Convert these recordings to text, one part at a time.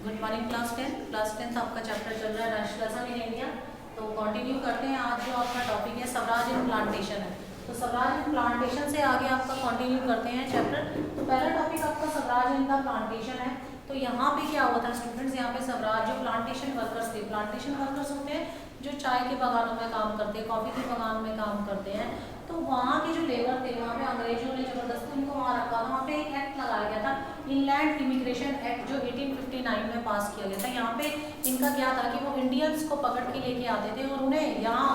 Good morning class tenth आपका chapter चल रहा है नेशनलिज्म इन इंडिया। तो कंटिन्यू करते हैं। आज जो आपका टॉपिक है स्वराज इन प्लांटेशन है। तो स्वराज इन प्लांटेशन से आगे आपका कंटिन्यू करते हैं चैप्टर। तो पहला टॉपिक आपका स्वराज इन द प्लांटेशन है। तो यहाँ पे क्या हुआ था स्टूडेंट्स, यहाँ पे स्वराज जो प्लांटेशन वर्कर्स थे, प्लांटेशन वर्कर्स होते हैं जो चाय के बागानों में काम करते हैं, कॉफ़ी के बागान में काम करते हैं। तो वहाँ के जो लेबर थे, वहाँ पे अंग्रेजों ने ज़बरदस्ती उनको वहाँ रखा था। वहाँ पे एक एक्ट लगाया गया था, इनलैंड इमिग्रेशन एक्ट, जो 1859 में पास किया गया था। यहाँ पे इनका क्या था कि वो इंडियंस को पकड़ के लेके आते थे और उन्हें यहाँ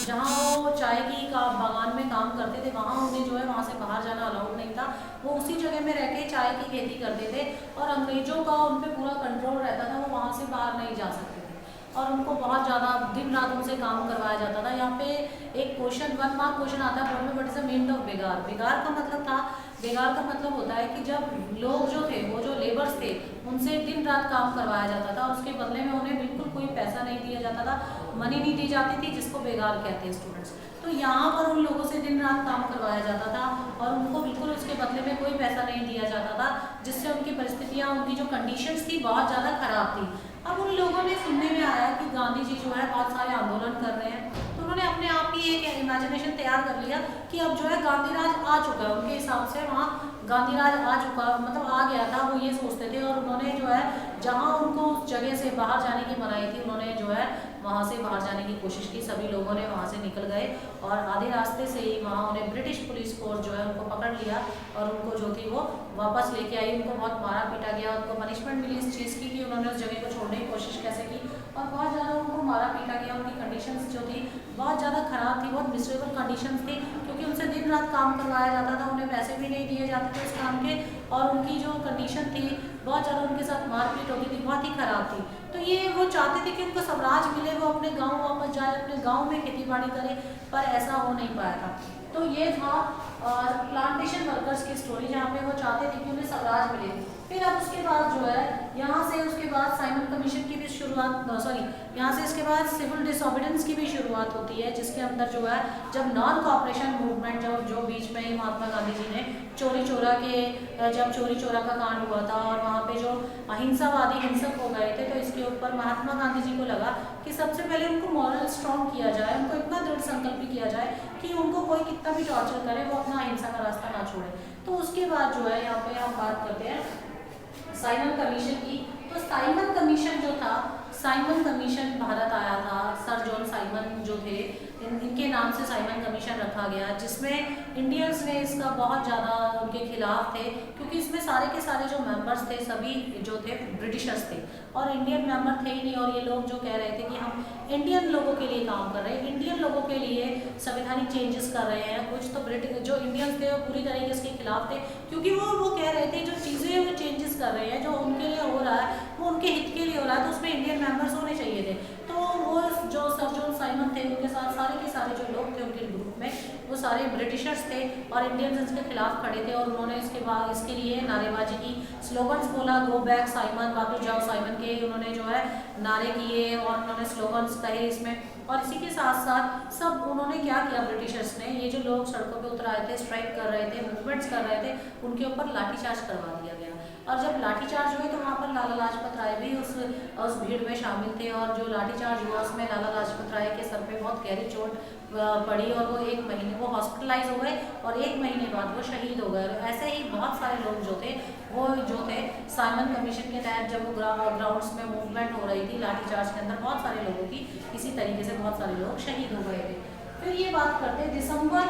जहाँ वो चाय की बागान में काम करते थे वहाँ उन्हें जो है वहाँ से बाहर जाना अलाउड नहीं था। वो उसी जगह में रह के चाय की खेती करते थे और अंग्रेजों का उन पर पूरा कंट्रोल रहता था। वो वहाँ से बाहर नहीं जा सकते थे और उनको बहुत ज़्यादा दिन रात उनसे काम करवाया जाता था। यहाँ पे एक क्वेश्चन 1 मार्क क्वेश्चन आता है, बोर्ड में what is the meaning of begar. बेगार का मतलब था, बेगार का मतलब होता है कि जब लोग जो थे, वो जो लेबर्स थे, उनसे दिन रात काम करवाया जाता था और उसके बदले में उन्हें बिल्कुल कोई पैसा नहीं दिया जाता था, मनी नहीं दी जाती थी, जिसको बेगार कहते हैं स्टूडेंट्स। तो यहाँ पर उन लोगों से दिन रात काम करवाया जाता था और उनको बिल्कुल उसके बदले में कोई पैसा नहीं दिया जाता था, जिससे उनकी परिस्थितियाँ, उनकी जो कंडीशंस थी बहुत ज़्यादा खराब थी। अब उन लोगों ने सुनने में आया कि गांधी जी जो है बहुत सारे आंदोलन कर रहे हैं, तो उन्होंने अपने आप ही एक इमेजिनेशन तैयार कर लिया कि अब जो है गांधी राज आ चुका है। उनके हिसाब से वहाँ गांधी राज आ चुका, मतलब आ गया था, वो ये सोचते थे। और उन्होंने जो है जहाँ उनको उस जगह से बाहर जाने की मनाही थी, उन्होंने जो है वहाँ से बाहर जाने की कोशिश की। सभी लोगों ने वहाँ से निकल गए और आधे रास्ते से ही वहाँ उन्हें ब्रिटिश पुलिस फोर्स जो है उनको पकड़ लिया और उनको जो थी वो वापस लेके आई। उनको बहुत मारा पीटा गया, उनको पनिशमेंट मिली इस चीज़ की कि उन्होंने उस जगह को छोड़ने की कोशिश कैसे की और बहुत ज़्यादा उनको मारा पीटा गया। उनकी कंडीशंस जो थी बहुत ज़्यादा ख़राब थी, बहुत मिसरेबल कंडीशंस थी, क्योंकि उनसे दिन रात काम करवाया जाता था, उन्हें पैसे भी नहीं दिए जाते थे इस काम के और उनकी जो कंडीशन थी बहुत ज़्यादा उनके साथ मारपीट होती थी, बहुत ही ख़राब थी। तो ये वो चाहते थे कि उनको स्वराज मिले, वो अपने गाँव वापस जाए, अपने गाँव में खेती बाड़ी करे, पर ऐसा हो नहीं पाया था। तो ये था प्लांटेशन वर्कर्स की स्टोरी, जहाँ पे वो चाहते थे कि उन्हें स्वराज मिले। फिर अब उसके बाद जो है यहाँ से उसके बाद साइमन कमीशन की भी शुरुआत, यहाँ से इसके बाद सिविल डिसोबीडियंस की भी शुरुआत होती है, जिसके अंदर जो है जब नॉन कॉपरेशन मूवमेंट जो बीच में ही महात्मा गांधी जी ने चोरी चोरा का कांड हुआ था और वहाँ पे जो अहिंसावादी हिंसक हो गए थे, तो इसके ऊपर महात्मा गांधी जी को लगा कि सबसे पहले उनको मॉरल स्ट्रॉन्ग किया जाए, उनको इतना दृढ़ संकल्प किया जाए कि उनको कोई कितना भी टॉर्चर करे वो अपना अहिंसा का रास्ता ना छोड़े। तो उसके बाद जो है यहाँ पे हम बात करते हैं साइमन कमीशन की। तो साइमन कमीशन जो था, साइमन कमीशन भारत आया था, सर जॉन साइमन जो थे, इनके नाम से साइमन कमीशन रखा गया, जिसमें इंडियंस ने इसका बहुत ज़्यादा उनके खिलाफ थे, क्योंकि इसमें सारे के सारे जो मेंबर्स थे सभी जो थे ब्रिटिशर्स थे और इंडियन मेंबर थे ही नहीं। और ये लोग जो कह रहे थे कि हम इंडियन लोगों के लिए काम कर रहे हैं, इंडियन लोगों के लिए संवैधानिक चेंजेस कर रहे हैं कुछ, तो ब्रिटिश जो इंडियंस थे वो पूरी तरीके से इसके खिलाफ थे, क्योंकि वो कह रहे थे जो चीज़ें वो चेंजेस कर रहे हैं, जो उनके लिए हो रहा है वो उनके हित के लिए हो रहा है, तो उसमें इंडियन मेंबर्स होने चाहिए थे। तो वो जो सर जॉन साइमन थे, उनके साथ सारे के सारे जो लोग थे उनके ग्रुप में, वो सारे ब्रिटिशर्स थे और इंडियंस इसके खिलाफ खड़े थे और उन्होंने इसके बाद इसके लिए नारेबाजी की, स्लोगन्स बोला, गो बैक साइमन, वापस जाओ साइमन के उन्होंने जो है नारे किए और उन्होंने स्लोगन्स कहे इसमें। और इसी के साथ साथ सब उन्होंने क्या किया, ब्रिटिशर्स ने, ये जो लोग सड़कों पे उतर आए थे, स्ट्राइक कर रहे थे, मूवमेंट्स कर रहे थे, उनके ऊपर लाठीचार्ज करवा दिया गया। और जब लाठीचार्ज हुए तो वहाँ पर लाला लाजपत राय भी उस भीड़ में शामिल थे और जो लाठीचार्ज हुआ उसमें लाला लाजपत राय के सर पे बहुत गहरी चोट पड़ी और वो 1 महीने वो हॉस्पिटलाइज हो गए और 1 महीने बाद वो शहीद हो गए। ऐसे ही बहुत सारे लोग जो थे साइमन कमीशन के तहत जब वो ग्राउंड्स में मूवमेंट हो रही थी लाठीचार्ज के अंदर, बहुत सारे लोगों की इसी तरीके से बहुत सारे लोग शहीद हो गए थे। फिर ये बात करते हैं दिसंबर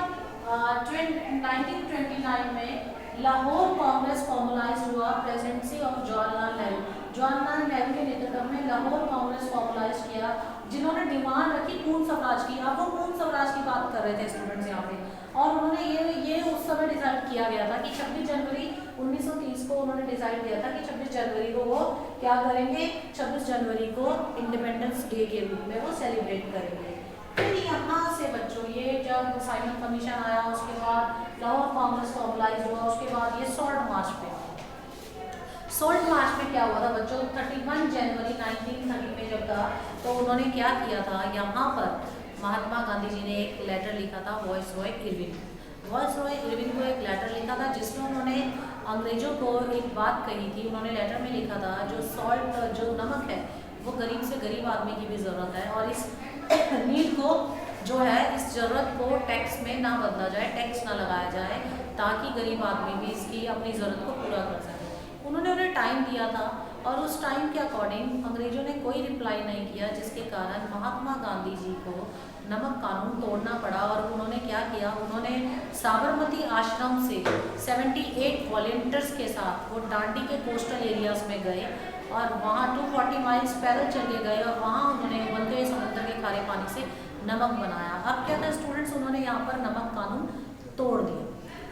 1929 में लाहौर कांग्रेस फॉर्मलाइज हुआ, प्रेसिडेंसी ऑफ जवाहरलाल नेहरू। जवाहरलाल नेहरू के नेतृत्व में लाहौर कांग्रेस फॉर्मलाइज किया, जिन्होंने डिमांड रखी पूर्ण स्वराज की। अब वो पूर्ण स्वराज की बात कर रहे थे स्टूडेंट्स यहाँ पे, और उन्होंने ये उस समय डिसाइड किया गया था कि 26 जनवरी 1930 को उन्होंने डिसाइड किया था कि 26 जनवरी को वो क्या करेंगे, 26 जनवरी को इंडिपेंडेंस डे के रूप में वो सेलिब्रेट करेंगे। फिर यहाँ से बच्चों ये जब साइमन कमीशन आया, उसके बाद लाहौर कांग्रेस फॉर्मलाइज हुआ, उसके बाद ये सॉल्ट मार्च में क्या हुआ था बच्चों, 31 जनवरी 1930 में जब था, तो उन्होंने क्या किया था, यहाँ पर महात्मा गांधी जी ने एक लेटर लिखा था वाइसरॉय इरविन को एक लेटर लिखा था, जिसमें उन्होंने अंग्रेजों को एक बात कही थी, उन्होंने लेटर में लिखा था जो सॉल्ट जो नमक है वो गरीब से गरीब आदमी की भी ज़रूरत है, और इस नीड को जो है इस ज़रूरत को टैक्स में ना बदला जाए, टैक्स ना लगाया जाए, ताकि गरीब आदमी भी इसकी अपनी ज़रूरत को पूरा कर सके। उन्होंने उन्हें टाइम दिया था और उस टाइम के अकॉर्डिंग अंग्रेजों ने कोई रिप्लाई नहीं किया, जिसके कारण महात्मा गांधी जी को नमक कानून तोड़ना पड़ा। और उन्होंने क्या किया, उन्होंने साबरमती आश्रम से 78 वॉलंटियर्स के साथ वो दांडी के कोस्टल एरियाज में गए और वहाँ 240 माइल्स पैदल चले गए और वहाँ उन्होंने उबलते समुद्र के खारे पानी से नमक बनाया। अब क्या था स्टूडेंट्स, उन्होंने यहाँ पर नमक कानून तोड़ दिया।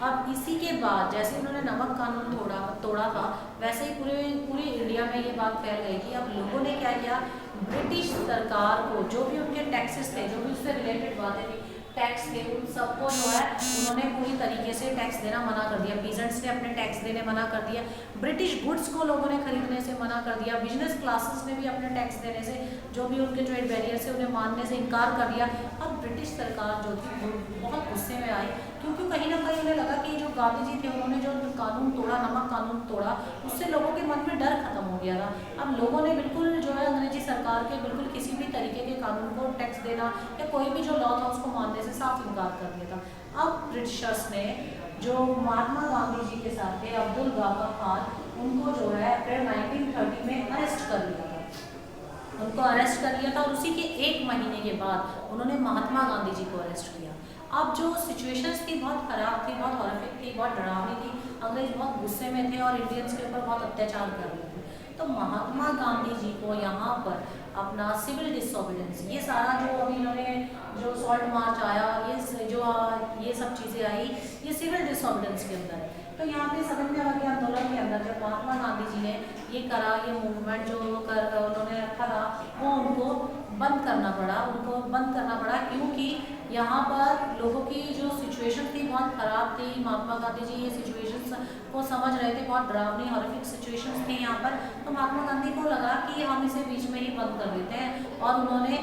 अब इसी के बाद जैसे उन्होंने नमक कानून तोड़ा था, वैसे ही पूरे इंडिया में ये बात फैल गई कि अब लोगों ने क्या किया, ब्रिटिश सरकार को जो भी उनके टैक्सेस थे, जो भी उससे रिलेटेड बातें थी, टैक्स थे, उन सबको जो है उन्होंने पूरी तरीके से टैक्स देना मना कर दिया। पीजेंट्स ने अपने टैक्स देने मना कर दिया, ब्रिटिश गुड्स को लोगों ने खरीदने से मना कर दिया, बिजनेस क्लासेस ने भी अपने टैक्स देने से, जो भी उनके ट्रेड बैरियर से उन्हें मानने से इनकार कर दिया। अब ब्रिटिश सरकार जो थी वो बहुत गुस्से में आई, क्योंकि कहीं ना कहीं उन्हें लगा कि जो गांधी जी थे उन्होंने जो कानून तोड़ा, नमक कानून तोड़ा, उससे लोगों के मन में डर खत्म हो गया था। अब लोगों ने बिल्कुल जो है अंग्रेजी सरकार के बिल्कुल किसी भी तरीके के कानून को टैक्स देना या कोई भी जो लॉ था उसको मानने से साफ इनकार कर दिया था। अब ब्रिटिशर्स ने जो महात्मा गांधी जी के साथ थे अब्दुल गाफर खान, उनको जो है अप्रैल 1930 में अरेस्ट कर लिया था। उनको अरेस्ट कर लिया था और उसी के 1 महीने के बाद उन्होंने महात्मा गांधी जी को अरेस्ट किया। अब जो सिचुएशंस थी बहुत ख़राब थी, बहुत हॉरिफिक थी, बहुत डरावनी थी, अंग्रेज बहुत गुस्से में थे और इंडियंस के ऊपर बहुत अत्याचार कर रहे थे। तो महात्मा गांधी जी को यहाँ पर अपना सिविल डिसोबीडियंस, ये सारा जो अभी इन्होंने जो सॉल्ट मार्च आया, ये सब चीज़ें आई, ये सिविल डिसोबीडियंस के अंदर है। तो यहाँ पे सत्याग्रह आंदोलन के अंदर जब महात्मा गांधी जी ने ये करा, ये मूवमेंट जो उन्होंने रखा था वो उनको बंद करना पड़ा, क्योंकि यहाँ पर लोगों की जो सिचुएशन थी बहुत ख़राब थी। महात्मा गांधी जी ये सिचुएशंस को समझ रहे थे, बहुत डरावनी हॉरिफिक सिचुएशंस थी यहाँ पर। तो महात्मा गांधी को लगा कि हम इसे बीच में ही बंद कर देते हैं, और उन्होंने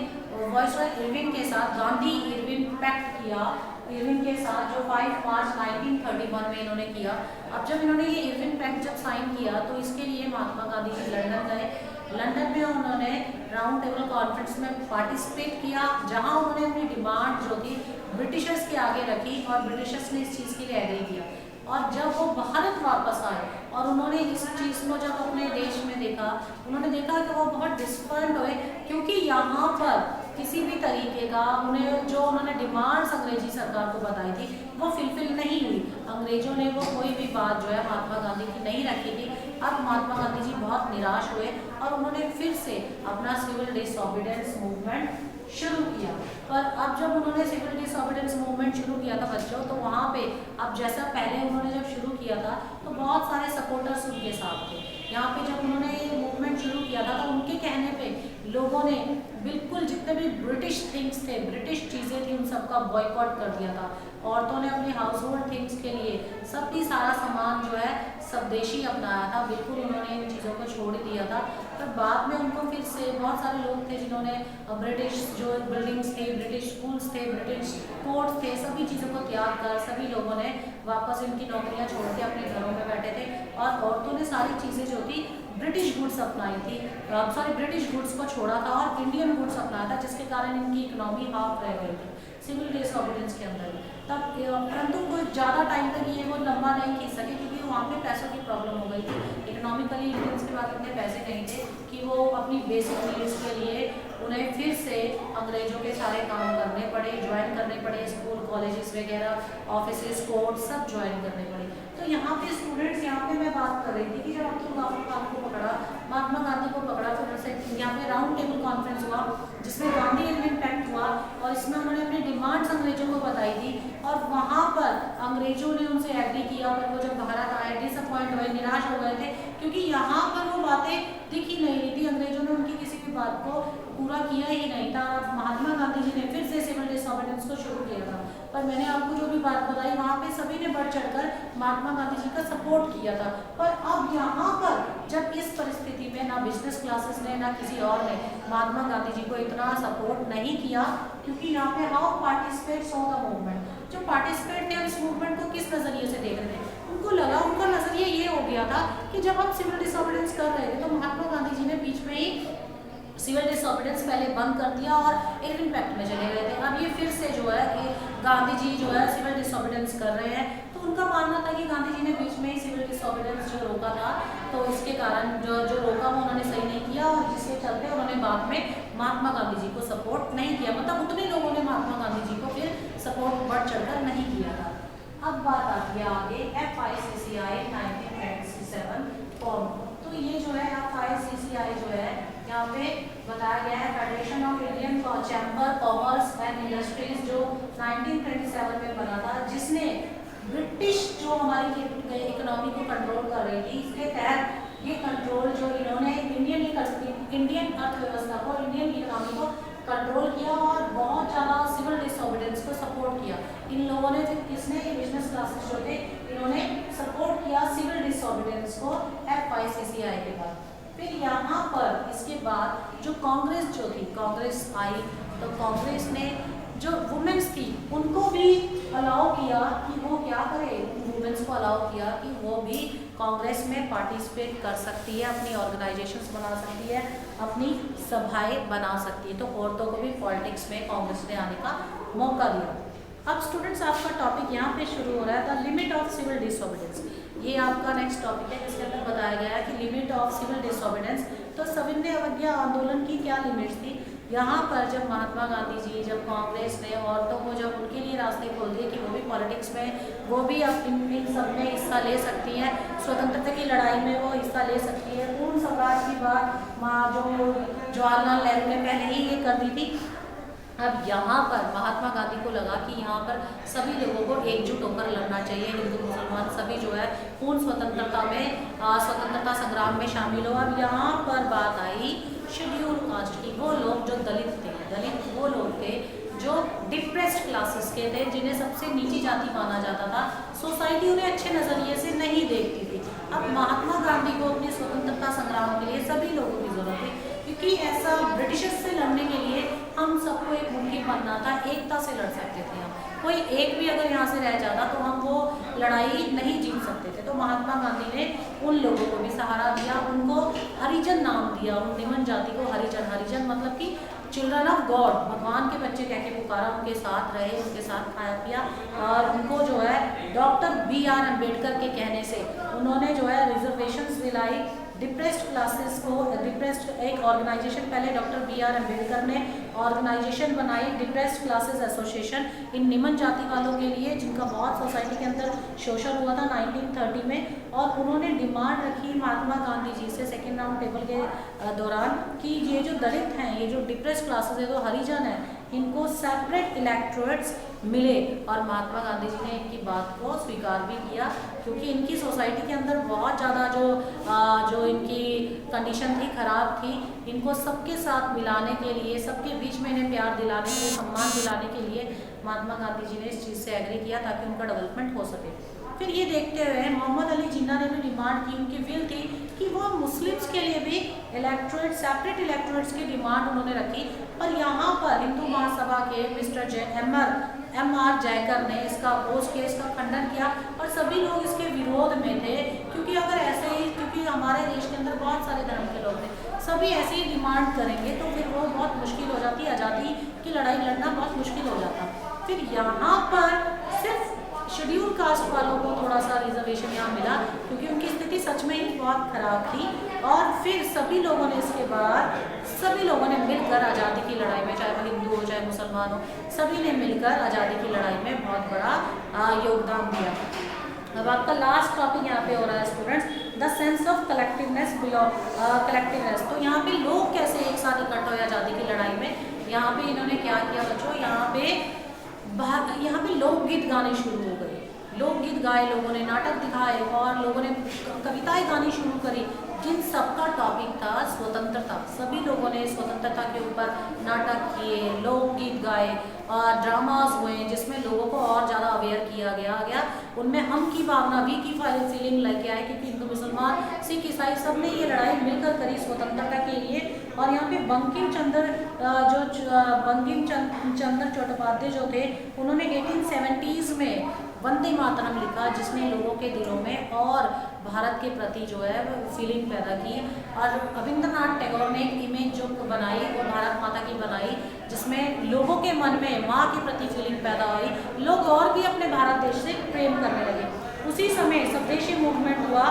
वायसरॉय इरविन के साथ गांधी इरविन पैक्ट किया, इरविन के साथ जो 5 मार्च 1931 में इन्होंने किया। अब जब इन्होंने ये इरविन पैक्ट जब साइन किया तो इसके लिए महात्मा गांधी जी लंदन गए। लंदन में उन्होंने राउंड टेबल कॉन्फ्रेंस में पार्टिसिपेट किया, जहां उन्होंने अपनी डिमांड जो थी ब्रिटिशर्स के आगे रखी और ब्रिटिशर्स ने इस चीज़ के लिए एग्री किया। और जब वो भारत वापस आए और उन्होंने इस चीज़ को जब अपने देश में देखा, उन्होंने देखा कि वो बहुत डिसअपॉइंट हुए, क्योंकि यहाँ पर किसी भी तरीके का उन्होंने डिमांड्स अंग्रेजी सरकार को बताई थी वो फुलफिल नहीं हुई। अंग्रेजों ने वो कोई भी बात जो है महात्मा गांधी की नहीं रखी थी। अब महात्मा गांधी जी बहुत निराश हुए और उन्होंने फिर से अपना सिविल डिसोबीडियंस मूवमेंट शुरू किया। पर अब जब उन्होंने सिविल डिसोबीडियंस मूवमेंट शुरू किया था बच्चों, तो वहाँ पे अब जैसा पहले उन्होंने जब शुरू किया था तो बहुत सारे सपोर्टर्स उनके साथ थे। यहाँ पे जब उन्होंने ये मूवमेंट शुरू किया था तो उनके कहने पे लोगों ने बिल्कुल जितने भी ब्रिटिश थिंग्स थे, ब्रिटिश चीज़ें थी, उन सबका बॉयकॉट कर दिया था। औरतों ने अपनी हाउस होल्ड थिंग्स के लिए सब भी सारा सामान जो है स्वदेशी अपनाया था, बिल्कुल उन्होंने इन चीज़ों को छोड़ ही दिया था। पर बाद में उनको फिर से बहुत सारे लोग थे जिन्होंने ब्रिटिश जो बिल्डिंग्स थे, ब्रिटिश स्कूल्स थे, ब्रिटिश कोर्ट्स थे, सभी चीज़ों को त्याग कर सभी लोगों ने वापस इनकी नौकरियां छोड़ के अपने घरों में बैठे थे और औरतों ने सारी चीज़ें जो थी ब्रिटिश गुड्स अपनाई थी, ब्रिटिश गुड्स को छोड़ा था और इंडियन गुड्स अपनाया था, जिसके कारण इनकी इकोनॉमी हाफ रह गई थी सिविल डिसोबीडियंस के अंदर। तब परंतु कोई ज़्यादा टाइम तक ये वो लंबा नहीं खींच सके, क्योंकि वहाँ पे पैसों की प्रॉब्लम हो गई थी। इकोनॉमिकली इंडियंस के पास इतने पैसे नहीं थे कि वो अपनी बेसिक नीड्स के लिए उन्हें फिर से अंग्रेजों के सारे काम करने पड़े, ज्वाइन करने पड़े, स्कूल कॉलेजेस वगैरह, ऑफिस कोर्ट सब ज्वाइन करने पड़े। तो यहाँ पे स्टूडेंट्स, यहाँ पे मैं बात कर रही थी कि जब अब्दुल गाफर खान को पकड़ा, महात्मा गांधी को पकड़ा, फिर से यहाँ पे राउंड टेबल कॉन्फ्रेंस हुआ जिसमें गांधी इरविन पैक्ट हुआ और इसमें उन्होंने अपनी डिमांड्स अंग्रेजों को बताई थी और वहाँ पर अंग्रेजों ने उनसे एग्री किया। पर वो जब भारत आए डिसअपॉइंट हुए, निराश हो गए थे, क्योंकि यहाँ पर वो बातें दिख ही नहीं रही थी, अंग्रेजों ने उनकी किसी भी बात को पूरा किया ही नहीं था। महात्मा गांधी जी ने फिर से सिविल डिसोबीडियंस को शुरू किया था। पर मैंने आपको जो भी बात बताई वहाँ पे सभी ने बढ़ चढ़कर महात्मा गांधी जी का सपोर्ट किया था। पर अब यहाँ पर जब इस परिस्थिति में ना बिजनेस क्लासेस ने ना किसी और ने महात्मा गांधी जी को इतना सपोर्ट नहीं किया, क्योंकि यहाँ पे how participates on the movement, जो पार्टिसिपेट थे इस मूवमेंट को किस नज़रिए से देख रहे थे, उनको लगा, उनका नजरिया ये हो गया था कि जब हम सिविल डिसोबीडियंस कर रहे थे तो महात्मा गांधी जी ने बीच में ही सिविल डिसोबीडियंस पहले बंद कर दिया और एक इम्पैक्ट में चले गए थे। अब ये फिर से जो है कि गांधी जी जो है सिविल डिसोबीडियंस कर रहे हैं। तो उनका मानना था कि गांधी जी ने बीच में ही सिविल डिसोबीडियंस जो रोका था, तो इसके कारण जो रोका वो उन्होंने सही नहीं किया और जिसके चलते उन्होंने बाद में महात्मा गांधी जी को सपोर्ट नहीं किया। मतलब उतने लोगों ने महात्मा गांधी जी को फिर सपोर्ट बढ़ चढ़कर नहीं किया था। अब बात आती है आगे FICCI 1927 फॉर्म। तो ये जो है FICCI जो है यहाँ पे बताया गया है federation of Indian chamber commerce and industries, जो 1927 में बना था, जिसने ब्रिटिश जो हमारी इकोनॉमी को कंट्रोल कर रही थी, इसके तहत ये कंट्रोल जो इन्होंने इंडियन अर्थव्यवस्था को, इंडियन इकोनॉमी को कंट्रोल किया और बहुत ज़्यादा सिविल डिसोबीडियंस को सपोर्ट किया। इन लोगों ने फिर किसने, ये बिजनेस क्लासेस जो थे इन्होंने सपोर्ट किया सिविल डिसोबीडियंस को FICCI के बाद। फिर यहाँ पर इसके बाद जो कांग्रेस जो थी, कांग्रेस आई, तो कांग्रेस ने जो वुमेन्स थी उनको भी अलाउ किया कि वो क्या करे, वुमेन्स को अलाउ किया कि वो भी कांग्रेस में पार्टिसिपेट कर सकती है, अपनी ऑर्गेनाइजेशंस बना सकती है, अपनी सभाएं बना सकती है। तो औरतों को भी पॉलिटिक्स में कांग्रेस ने आने का मौका दिया। अब स्टूडेंट्स आपका टॉपिक यहाँ पे शुरू हो रहा है, the limit of civil disobedience. ये आपका नेक्स्ट टॉपिक है जिसके अंदर बताया गया है कि लिमिट ऑफ सिविल डिसोबीडियंस। तो सविनय अवज्ञा आंदोलन की क्या लिमिट्स थी? यहाँ पर जब महात्मा गांधी जी, जब कांग्रेस ने औरतों को जब उनके लिए रास्ते खोल दिए कि वो भी पॉलिटिक्स में, वो भी अब इन सब में हिस्सा ले सकती हैं, स्वतंत्रता की लड़ाई में वो हिस्सा ले सकती है। पूर्ण स्वराज की बात जो जवाहरलाल नेहरू ने पहले ही ये कर दी थी। अब यहाँ पर महात्मा गांधी को लगा कि यहाँ पर सभी लोगों को एकजुट होकर लड़ना चाहिए, हिंदू मुसलमान सभी जो है पूर्ण स्वतंत्रता में, स्वतंत्रता संग्राम में शामिल हो। अब यहाँ पर बात आई शेड्यूल कास्ट की। वो लोग जो दलित थे, दलित वो लोग थे जो डिप्रेस्ड क्लासेस के थे, जिन्हें सबसे नीची जाति माना जाता था, सोसाइटी उन्हें अच्छे नज़रिए से नहीं देखती थी। अब महात्मा गांधी को अपने स्वतंत्रता संग्राम के लिए सभी लोगों की जरूरत है, क्योंकि ऐसा ब्रिटिशर्स से लड़ने के लिए हम सबको एक मुट्ठी बनना था, एकता से लड़ सकते थे हम। कोई एक भी अगर यहाँ से रह जाता तो हम वो लड़ाई नहीं जीत सकते थे। तो महात्मा गांधी ने उन लोगों को भी सहारा दिया, उनको हरिजन नाम दिया, उन निम्न जाति को हरिजन, हरिजन मतलब कि चिल्ड्रन ऑफ गॉड, भगवान के बच्चे कह के पुकारा, उनके साथ रहे, उनके साथ खाया पिया। और उनको जो है डॉक्टर BR अम्बेडकर के कहने से उन्होंने जो है रिजर्वेशंस दिलाई डिप्रेस्ड क्लासेस को। डिप्रेस्ड एक ऑर्गेनाइजेशन पहले डॉक्टर BR अम्बेडकर ने ऑर्गेनाइजेशन बनाई, डिप्रेस्ड क्लासेस एसोसिएशन, इन निम्न जाति वालों के लिए जिनका बहुत सोसाइटी के अंदर शोषण हुआ था 1930 में। और उन्होंने डिमांड रखी महात्मा गांधी जी से सेकेंड राउंड टेबल के दौरान कि ये जो दलित हैं, ये जो डिप्रेस्ड क्लासेस है, जो हरिजन है, इनको सेपरेट इलेक्टोरेट्स मिले। और महात्मा गांधी जी ने इनकी बात को स्वीकार भी किया, क्योंकि इनकी सोसाइटी के अंदर बहुत ज़्यादा जो इनकी कंडीशन थी, खराब थी। इनको सबके साथ मिलाने के लिए, सबके बीच में इन्हें प्यार दिलाने के लिए, सम्मान दिलाने के लिए महात्मा गांधी जी ने इस चीज़ से एग्री किया ताकि उनका डेवलपमेंट हो सके। फिर ये देखते हुए मोहम्मद अली जिन्ना ने भी डिमांड की, उनकी विल थी कि वो मुस्लिम्स के लिए भी इलेक्टोरेट, सेपरेट इलेक्टोरेट्स की डिमांड उन्होंने रखी। पर यहाँ पर हिंदू महासभा के मिस्टर MR जयकर ने इसका अपोज किया, इसका खंडन किया और सभी लोग इसके विरोध में थे। क्योंकि अगर ऐसे ही, क्योंकि हमारे देश के अंदर बहुत सारे धर्म के लोग थे, सभी ऐसे ही डिमांड करेंगे तो फिर वो बहुत मुश्किल हो जाती, आज़ादी की लड़ाई लड़ना बहुत मुश्किल हो जाता। फिर यहाँ पर सिर्फ शेड्यूल कास्ट वालों को थोड़ा सा रिजर्वेशन यहाँ मिला, क्योंकि उनकी स्थिति सच में ही बहुत खराब थी। और फिर सभी लोगों ने इसके बाद सभी लोगों ने मिलकर आज़ादी की लड़ाई में, चाहे वो हिंदू हो चाहे मुसलमान हो, सभी ने मिलकर आज़ादी की लड़ाई में बहुत बड़ा योगदान दिया। अब आपका लास्ट टॉपिक यहाँ पे हो रहा है students, the sense of collectiveness collectiveness. तो यहाँ पे लोग कैसे एक साथ इकट्ठा हुए आज़ादी की लड़ाई में। यहाँ पे इन्होंने क्या किया बच्चों, यहाँ पे लोकगीत गाने शुरू हो गए, लोकगीत गाए लोगों ने, नाटक दिखाए और लोगों ने कविताएं गानी शुरू करी, जिन सबका टॉपिक था स्वतंत्रता। सभी लोगों ने स्वतंत्रता के ऊपर नाटक किए, लोकगीत गाए और ड्रामास हुए, जिसमें लोगों को और ज़्यादा अवेयर किया गया। उनमें हम की भावना, वी की फीलिंग लेके आए, क्योंकि हिंदू मुसलमान सिख ईसाई सब ने ये लड़ाई मिलकर करी स्वतंत्रता के लिए। और यहाँ पे बंकिम चंद्र चट्टोपाध्याय जो थे, उन्होंने 1870s में वंदे मातरम लिखा, जिसने लोगों के दिलों में और भारत के प्रति जो है फीलिंग पैदा की। और रविंद्रनाथ टैगोर ने एक इमेज जो बनाई वो भारत माता की बनाई, जिसमें लोगों के मन में माँ के प्रति फीलिंग पैदा हुई, लोग और भी अपने भारत देश से प्रेम करने लगे। उसी समय स्वदेशी मूवमेंट हुआ,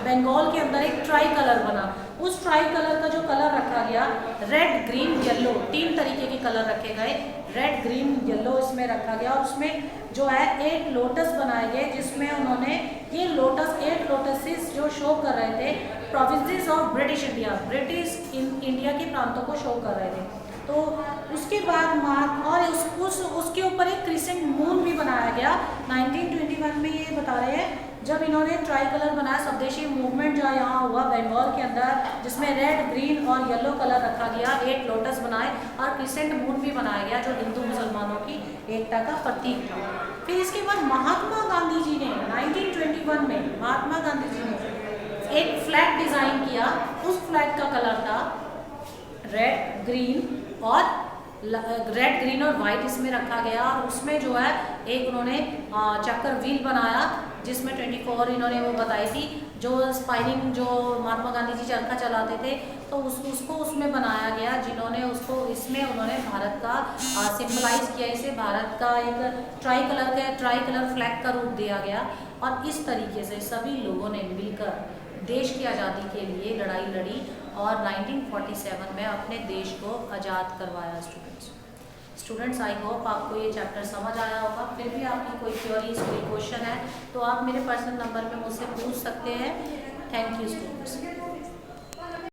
बंगाल के अंदर एक ट्राई कलर बना। उस ट्राई कलर का जो कलर रखा गया रेड ग्रीन येलो, 3 तरीके के कलर रखे गए, रेड ग्रीन येलो इसमें रखा गया। और उसमें जो है 8 लोटस बनाए गए, जिसमें उन्होंने ये लोटस 8 लोटसेस जो शो कर रहे थे provinces of British India, British India के प्रांतों को शो कर रहे थे। तो उसके बाद और उसके ऊपर एक क्रिसेंट मून भी बनाया गया 1921 में। ये बता रहे हैं जब इन्होंने ट्राई कलर बनाया, स्वदेशी मूवमेंट जो यहाँ हुआ बंगाल के अंदर, जिसमें रेड ग्रीन और येलो कलर रखा गया, 8 लोटस बनाए और क्रिसेंट मून भी बनाया गया, जो हिंदू मुसलमानों की एकता का प्रतीक था। फिर इसके बाद महात्मा गांधी जी ने 1921 में महात्मा गांधी जी ने एक फ्लैग डिजाइन किया। उस फ्लैग का कलर था रेड ग्रीन और वाइट इसमें रखा गया। और उसमें जो है एक उन्होंने चक्कर व्हील बनाया, जिसमें 24 इन्होंने वो बताई थी, जो स्पाइनिंग जो महात्मा गांधी जी चरखा चलाते थे, तो उसको उसमें बनाया गया, जिन्होंने उसको इसमें उन्होंने भारत का सिंबलाइज किया, इसे भारत का एक ट्राई कलर फ्लैग का रूप दिया गया। और इस तरीके से सभी लोगों ने मिलकर देश की आज़ादी के लिए लड़ाई लड़ी और 1947 में अपने देश को आज़ाद करवाया। स्टूडेंट्स आई होप आपको ये चैप्टर समझ आया होगा। फिर भी आपकी कोई क्वेरीज कोई क्वेश्चन है तो आप मेरे पर्सनल नंबर पे मुझसे पूछ सकते हैं। Thank you students.